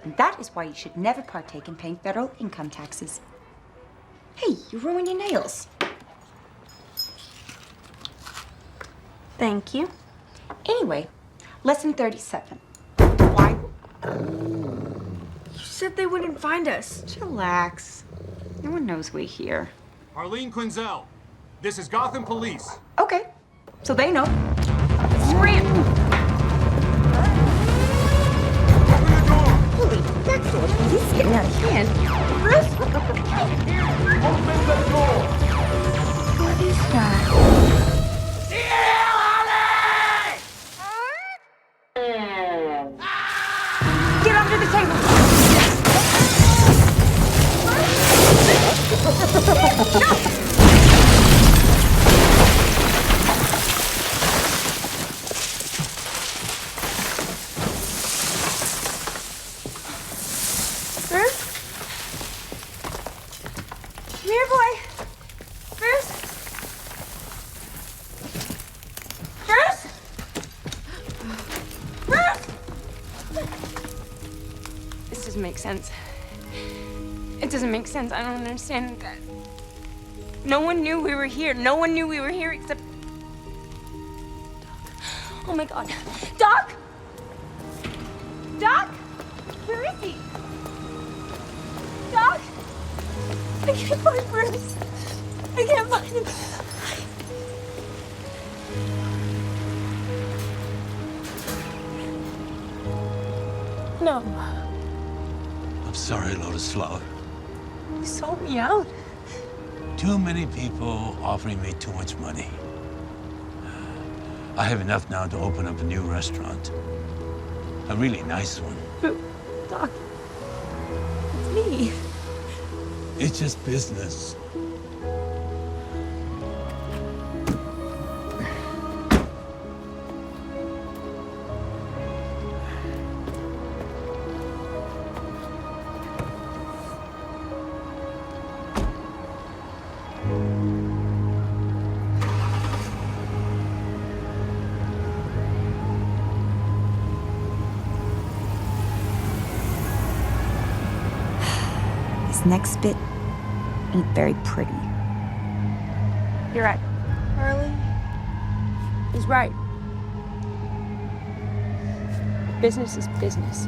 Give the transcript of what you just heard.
And that is why you should never partake in paying federal income taxes. Hey, you ruined your nails. Thank you. Anyway, lesson 37. Why? You said they wouldn't find us. Chillax. No one knows we're here. Arlene Quinzel, this is Gotham Police. Okay, so they know. Scram! Open the door! Holy mackerel, this is getting out of hand. Bruce? Open the door! What is that? Get under the table! Bruce? Come here, boy. Bruce? Bruce? Bruce? This doesn't make sense. It doesn't make sense. I don't understand that. No one knew we were here. No one knew we were here except... Doc. Oh my God. Doc! Doc! Where is he? Doc! I can't find Bruce. I can't find him. No. I'm sorry, Lotus Flower. You sold me out. Too many people offering me too much money. I have enough now to open up a new restaurant. A really nice one. Doc, it's me. It's just business. This next bit ain't very pretty. You're right. Harley is right. Business is business.